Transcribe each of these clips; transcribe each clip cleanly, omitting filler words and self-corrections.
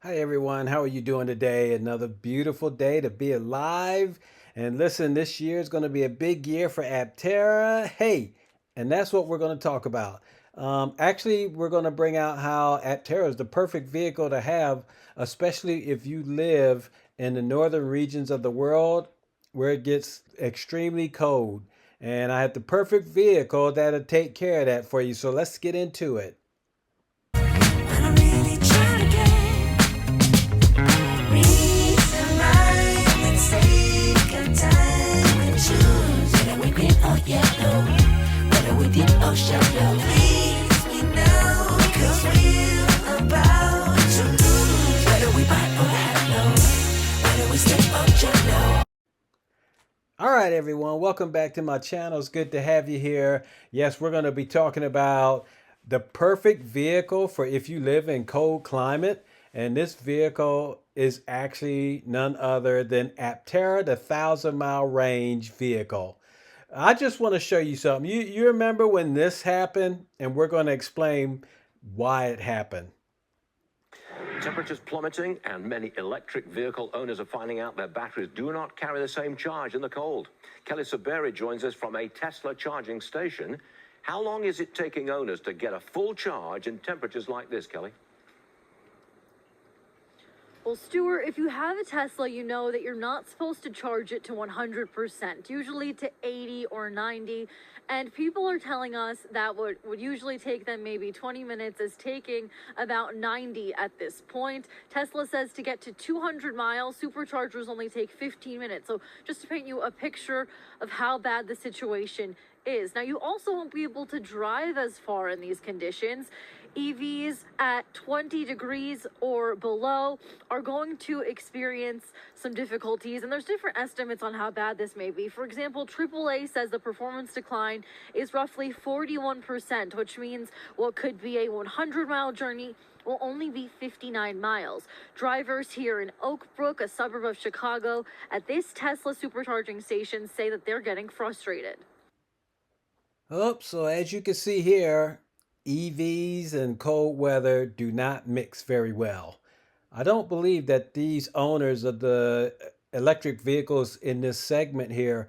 Hi everyone, how are you doing today? Another beautiful day to be alive. And listen, this year is going to be a big year for Aptera. Hey, and that's what we're going to talk about. Actually, we're going to bring out how Aptera is the perfect vehicle to have, especially if you live in the northern regions of the world where it gets extremely cold. And I have the perfect vehicle that'll take care of that for you. So let's get into it. I'm really trying to get reason right. Let's take our time and choose whether we green or yellow, whether we deep or shallow. Please me now, 'cause we're about to lose. Whether we buy or hello, whether we stay or jello. All right, everyone, welcome back to my channel. It's good to have you here. Yes, we're going to be talking about the perfect vehicle for if you live in cold climate. And this vehicle is actually none other than Aptera, the 1,000-mile range vehicle. I just want to show you something. You remember when this happened? And we're going to explain why it happened. Temperatures plummeting, and many electric vehicle owners are finding out their batteries do not carry the same charge in the cold. Kelly Saberi joins us from a Tesla charging station. How long is it taking owners to get a full charge in temperatures like this, Kelly? Well, Stuart, if you have a Tesla, you know that you're not supposed to charge it to 100%, usually to 80 or 90. And people are telling us that what would usually take them maybe 20 minutes is taking about 90 at this point. Tesla says to get to 200 miles, superchargers only take 15 minutes. So just to paint you a picture of how bad the situation is. Now, you also won't be able to drive as far in these conditions. EVs at 20 degrees or below are going to experience some difficulties, and there's different estimates on how bad this may be. For example, AAA says the performance decline is roughly 41%, which means what could be a 100-mile journey will only be 59 miles. Drivers here in Oak Brook, a suburb of Chicago, at this Tesla supercharging station say that they're getting frustrated. Oh, so as you can see here, EVs and cold weather do not mix very well. I don't believe that these owners of the electric vehicles in this segment here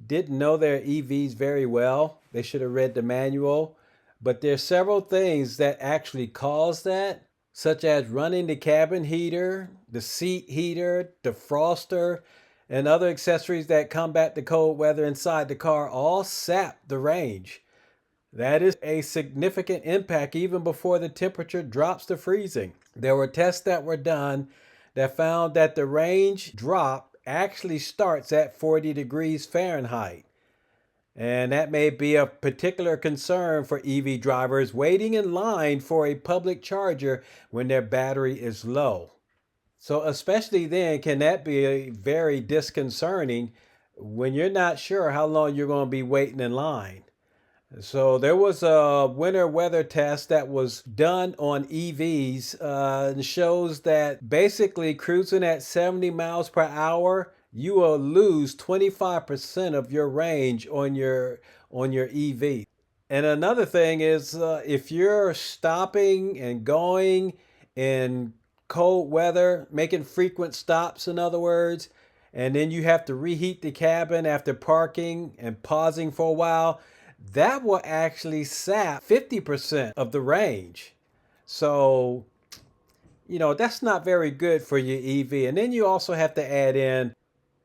didn't know their EVs very well. They should have read the manual. But there's several things that actually cause that, such as running the cabin heater, the seat heater, defroster, and other accessories that combat the cold weather inside the car all sap the range. That is a significant impact even before the temperature drops to freezing. There were tests that were done that found that the range drop actually starts at 40 degrees Fahrenheit. And that may be a particular concern for EV drivers waiting in line for a public charger when their battery is low. So, especially then, can that be very disconcerting when you're not sure how long you're going to be waiting in line? So there was a winter weather test that was done on EVs and shows that basically cruising at 70 miles per hour, you will lose 25% of your range on your EV. And another thing is if you're stopping and going in cold weather, making frequent stops, in other words, and then you have to reheat the cabin after parking and pausing for a while, that will actually sap 50% of the range. So, that's not very good for your EV. And then you also have to add in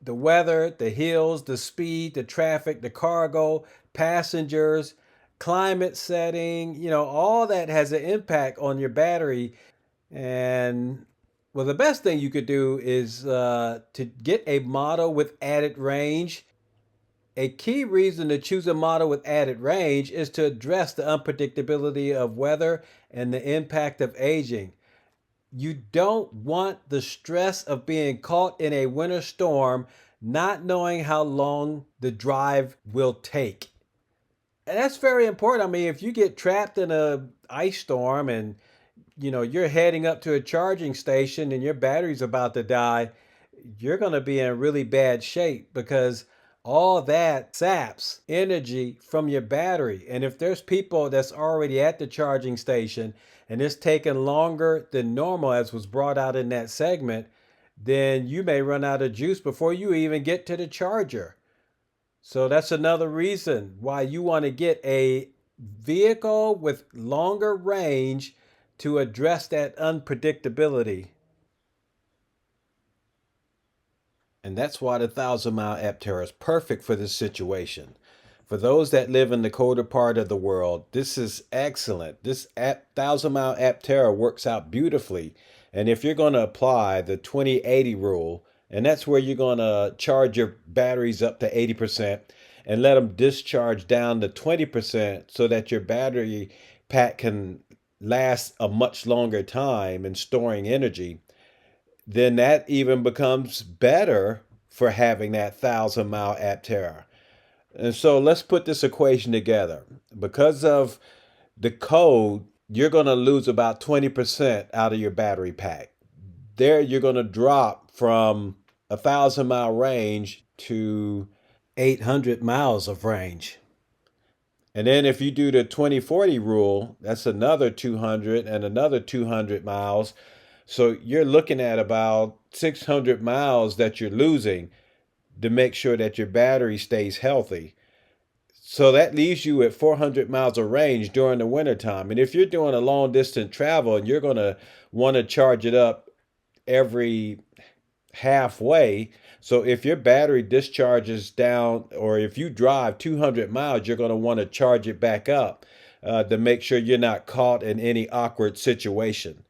the weather, the hills, the speed, the traffic, the cargo, passengers, climate setting, all that has an impact on your battery. And well, the best thing you could do is to get a model with added range. A key reason to choose a model with added range is to address the unpredictability of weather and the impact of aging. You don't want the stress of being caught in a winter storm, not knowing how long the drive will take. And that's very important. I mean, if you get trapped in a ice storm and you're heading up to a charging station and your battery's about to die, you're going to be in really bad shape because all that saps energy from your battery. And if there's people that's already at the charging station and it's taking longer than normal, as was brought out in that segment, then you may run out of juice before you even get to the charger. So that's another reason why you want to get a vehicle with longer range to address that unpredictability. And that's why the 1,000 mile Aptera is perfect for this situation. For those that live in the colder part of the world, this is excellent. This 1,000 mile Aptera works out beautifully. And if you're going to apply the 20-80 rule, and that's where you're going to charge your batteries up to 80% and let them discharge down to 20% so that your battery pack can last a much longer time in storing energy, then that even becomes better for having that 1,000 mile Aptera. And so let's put this equation together. Because of the code, you're going to lose about 20% out of your battery pack. There, you're going to drop from 1,000 mile range to 800 miles of range. And then if you do the 20-40 rule, that's another 200 and another 200 miles. So you're looking at about 600 miles that you're losing to make sure that your battery stays healthy. So that leaves you at 400 miles of range during the wintertime. And if you're doing a long distance travel and you're going to want to charge it up every halfway, so if your battery discharges down, or if you drive 200 miles, you're going to want to charge it back up to make sure you're not caught in any awkward situation.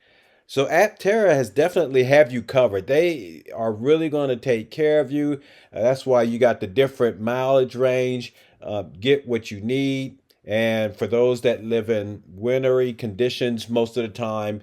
So Aptera has definitely have you covered. They are really going to take care of you. That's why you got the different mileage range. Get what you need. And for those that live in wintry conditions most of the time,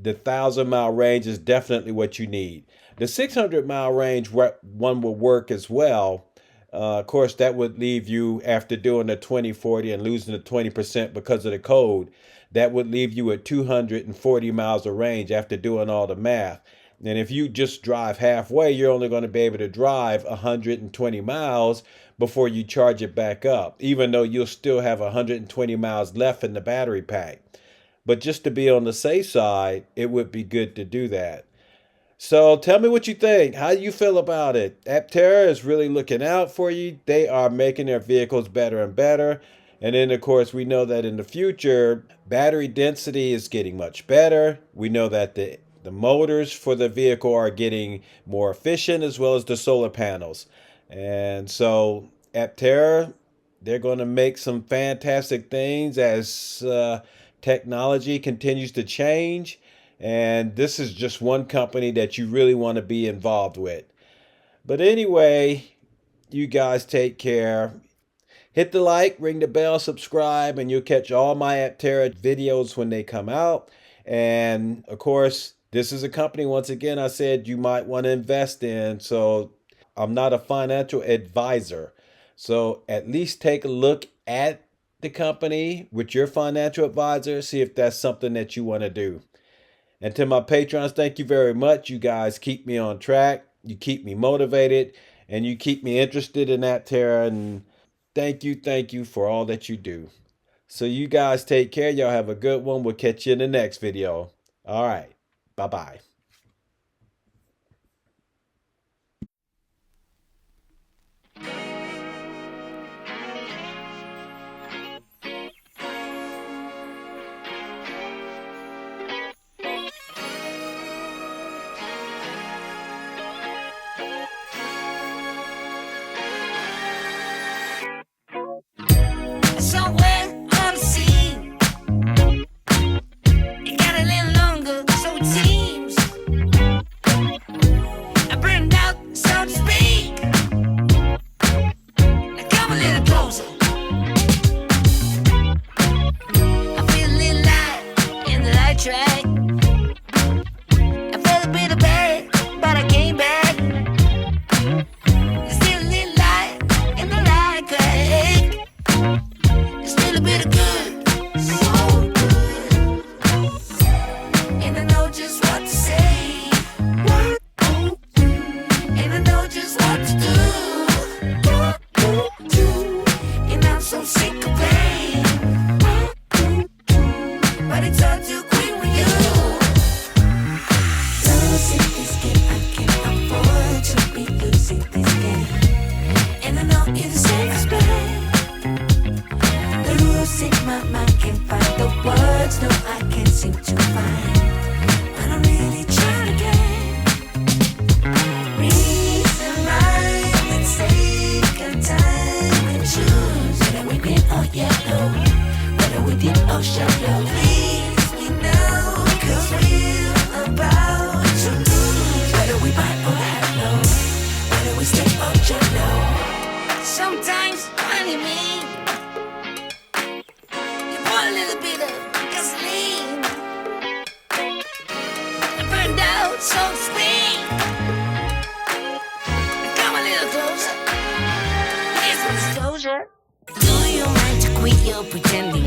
the 1,000 mile range is definitely what you need. The 600 mile range one will work as well. Of course, that would leave you, after doing the 20-40 and losing the 20% because of the code, that would leave you at 240 miles of range after doing all the math. And if you just drive halfway, you're only going to be able to drive 120 miles before you charge it back up, even though you'll still have 120 miles left in the battery pack. But just to be on the safe side, it would be good to do that. So tell me what you think. How do you feel about it? Aptera is really looking out for you. They are making their vehicles better and better. And then, of course, we know that in the future, battery density is getting much better. We know that the motors for the vehicle are getting more efficient, as well as the solar panels. And so Aptera, they're going to make some fantastic things as technology continues to change. And this is just one company that you really want to be involved with. But anyway, you guys take care. Hit the like, ring the bell, subscribe, and you'll catch all my Aptera videos when they come out. And of course, this is a company, once again, I said you might want to invest in. So I'm not a financial advisor. So at least take a look at the company with your financial advisor. See if that's something that you want to do. And to my patrons, thank you very much. You guys keep me on track. You keep me motivated. And you keep me interested in Aptera. And thank you for all that you do. So you guys take care. Y'all have a good one. We'll catch you in the next video. All right. Bye-bye. Somewhere on the scene, it got a little longer, so it seems. I burned out, so to speak. Now come a little closer. I feel a little light in the light track. I felt a bit of bad, but I came back. There's still a little light in the light crack. Still a bit of good, so good. And I know just what to say. And I know just what to do. fine. But I'm really trying to get reason right. Let's take our time and choose whether we green or yellow, whether we deep or shallow. Please, we know, 'cause we're about to lose. Whether we buy or hello, whether we stay or jello. Sometimes, funny me, you pour a little bit of gasoline and burned out, so to speak. Come a little closer, here's some disclosure. Do you mind to quit your pretending?